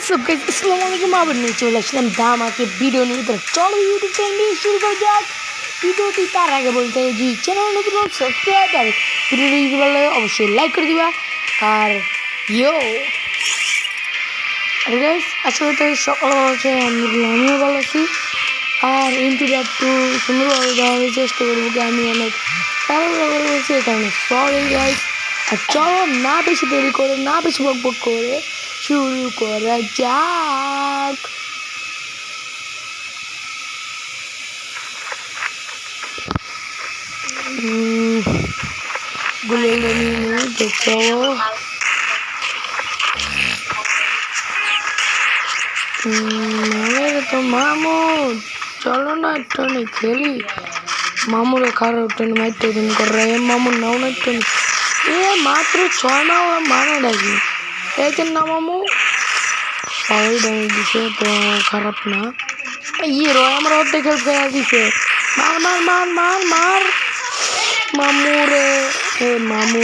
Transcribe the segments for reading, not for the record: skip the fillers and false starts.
WhatsApp guys, আসসালামু আলাইকুম। আবার নিয়ে চলে আসলাম ধামাকে ভিডিও নিয়ে। তো চলো ইউটিউব চ্যানেল নিয়ে শুরু করা যাক ভিডিওটি। তার আগে বলতে হয় যে চ্যানেল নতুন সাবস্ক্রাইব আর ভিডিওটি যদি ভালো লাগে অবশ্যই লাইক করে দিবা। আর আরে গাইস, আসলে তো সকাল হচ্ছে, আমিও ভালো আছি। আর ইন্টুটা একটু সুন্দরভাবে দেওয়ার চেষ্টা করবো কি আমি অনেক তাড়াহুড়ো বলছি, এই কারণে সরি গাইস। আর চলো না বেশি দেরি করে, না বেশি বকবক করে শুরু করা যাক। গুলো নিয়ে দেখো তো মামু, চলো না একটু খেলি। মামুরে খারাপ একটু মাইতে দিন করে মামুর নাও না একটু মাত্র 6 মাস মানে ডাকি এর না মামু সবাই ডেঙে দিছে, তো খারাপ না। রয় আমার অর্ধেক হেল্প করে দিছে। মার মার মার মার মার মামুরে মামু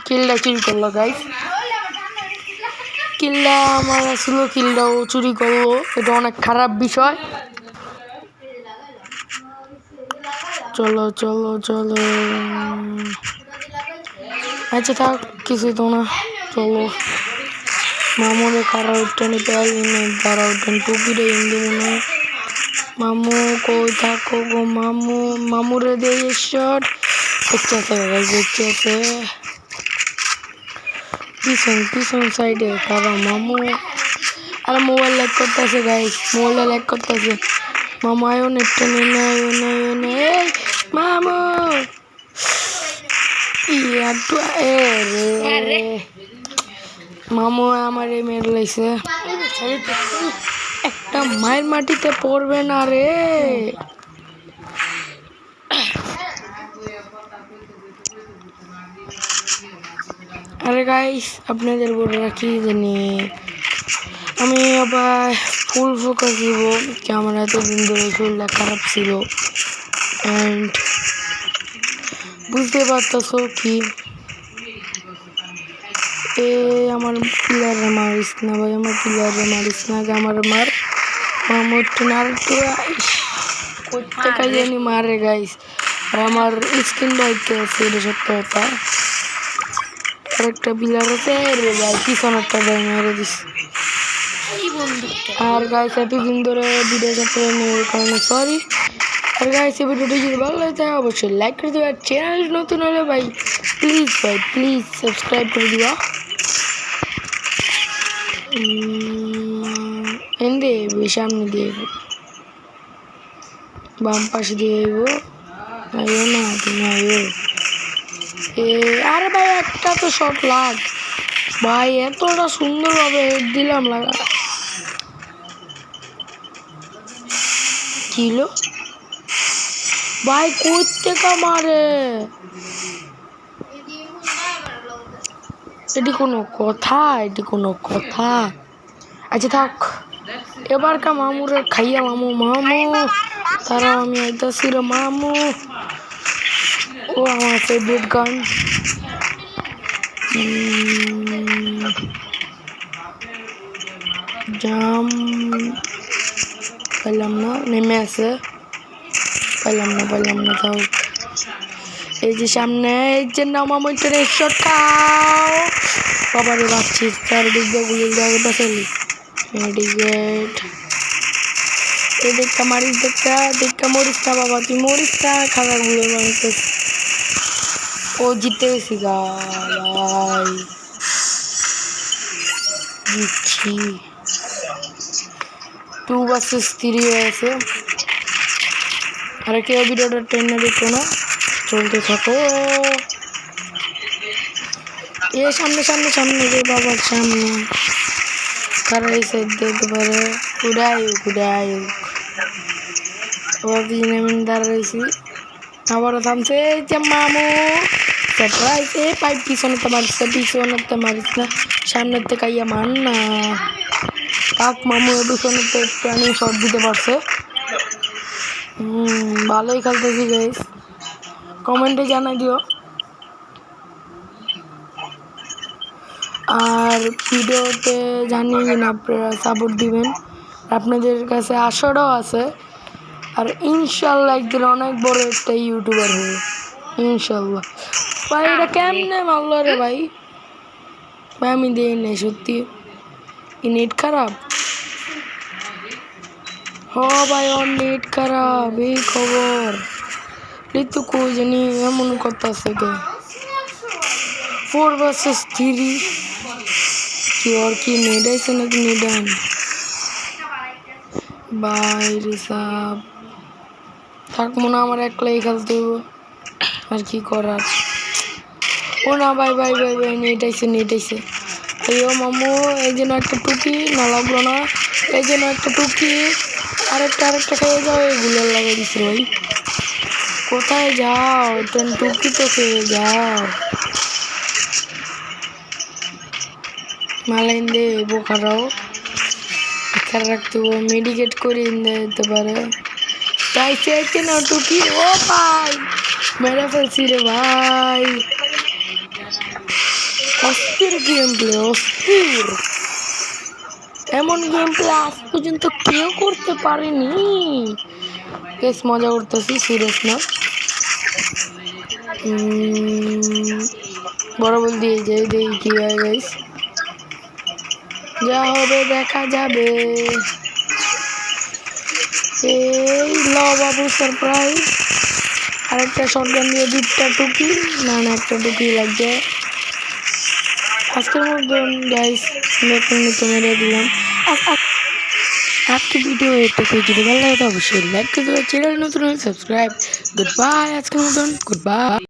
কিলটা চুরি করলো গাইস। কিল্লা আমার আসলো, কিলটাও চুরি করলো, এটা অনেক খারাপ বিষয়। চলো চলো চলো, আচ্ছা থাক, কিছু তো না, চলো। মামুরে কারা উঠটানি পেয়ে তারা উঠেন টুপিরে হিন্দু মনে। মামু কই থাকো গো মামু, মামুরে দিয়ে শট দেখতেছে পিছন পিছন সাইডে কারা মামু। আর মোবাইল ল্যাগ করতেছে গাইস, মোবাইলটা ল্যাগ করতেছে। মামু আয়ো নেটটা নিয়ে আয়ো নে মামু মামু আমার মেরে লাইছে। একটা মায়ের মাটিতে পড়বে না রে। আরে গাইস, আপনাদের বলে রাখি জানি আমি আবার ফুল ফোকাস দিব। আমার এতদিন ধরে শরীরটা খারাপ ছিল, অ্যান্ড বুঝতে পারতেছো কি আমার প্লেয়ারে মারিস না ভাই, আমার প্লেয়ারে মারিস না, আমার মার মামুর টুনার প্রত্যেকে জানি মারে গাইস। আর আমার স্কিন বাইতে আছে, এটা সত্য কথা। আরেকটা প্লেয়ার আছে রে ভাই, পিছনেরটা ভাই মেরে দিস। আর গাইস এতদিন ধরে ভিডিও করতে নেই কারণে সরি। আর গাইস এই ভিডিওটি যদি ভালো লাগে অবশ্যই লাইক করে দেবে। আর চ্যানেল নতুন হলে ভাই প্লিজ সাবস্ক্রাইব করে দিবা। এনে সামনে দিয়ে বাম পাশে দিয়ে আইও না তুমি আইও। আরে ভাই একটা তো শট লাগ ভাই, এতটা সুন্দরভাবে হেড দিলাম লাগা কিলো ভাই কোত্থেকে মারে, এটি কোনো কথা, এটি কোনো কথা? আচ্ছা থাক, এবারকার মামুরে খাইয়া মামু তারা আমি আইতাছি রে মামু। ও আমার ফেভারিট গান। জাম পাইলাম না, নেমে আছে, পাইলাম না তাও। এই যে সামনে এই যে নামাম শট খাও বাবারে বাচ্চি, চারিদিক দিয়ে গুলি দেওয়া বাঁচালি মেডিকেট। এই দেখা মারিস, দেখা মরিস না বাবা, তুই মরিস না, খাবার গুলো মারিস। ও জিতে গেছি গা ভাই, জিতছি। 2 vs 3 হয়েছে। আর কেউ ভিডিওটা টেনে দেখো না, চলতে থাকো। এ সামনে সামনে সামনে রে বাবার সামনে, কারা এই সাইড দেখতে পারে। উড়াই আবার আমি দাঁড়াইছি, আবারও থামছে। এই যে মামু সেটাইছে পাইপ পিছনেতে মারিস না, সামনের থেকে আইয়া মান না পাক। মামু পিছনেতে প্রাণী শট দিতে পারছে। ভালোই খেলতেছি গাইস, কমেন্টে জানাই দিও। আর ভিডিওতে জানিয়ে দিন আপনারা সাপোর্ট দিবেন, আপনাদের কাছে আশাটাও আছে। আর ইনশাল্লাহ একদিন অনেক বড় একটা ইউটিউবার হবে ইনশাল্লাহ। ভাই এটা কেমনে মারলো রে ভাই? ভাই আমি দিই নাই সত্যি, নেট খারাপ। হ ভাই ওর নেট খারাপ, এই খবর ঋতু কই জানি এমন করতেছে কে। 4 vs 3 কি ওর কি নেট আইছে নাকি নেট আইন বাইরে সাপ থাক মনে আমার একলাই খেলতে হইব, আর কি করার। ও না ভাই ভাই ভাই ভাই নেট আইছে নেট আইছে। আইও মামু এই জন্য একটা টুকি না লাগলো না, এই জন্য একটা টুকি, আরেকটা খেয়ে যাও। এগুলো লাগাই দিছে ভাই, কোথায় যাও? ট্রেন টুকি তো খেয়ে যাও। মালাইন দে বোকারাও খেয়াল রাখতে হবে, মেডিকেট করে দিতে পারে। তাই চাইছে না টুকি। ও ভাই মেরে ফেলছি রে ভাই, অস্থির গেম প্লে, অস্থির। এমন গেম প্লে আজ পর্যন্ত কেউ করতে পারেনি। বেশ মজা করতেছি, সিরিয়াস না। বড় বল দিয়ে যাই, দেখি কি হয় গাইস, যা হবে দেখা যাবে। এই ল বাবু সারপ্রাইজ, আরেকটা শটগান দিয়ে 2টা টুকি, না না একটা টুকি লাগবে। আজকের মতন গাইস নতুন মেরে দিলাম। আজকে ভিডিও এটুকু, যদি ভালো লাগে তো অবশ্যই লাইক করে দেবেন, চ্যানেল নতুন হলে সাবস্ক্রাইব। গুড বাই, আজকের মতন গুড বাই।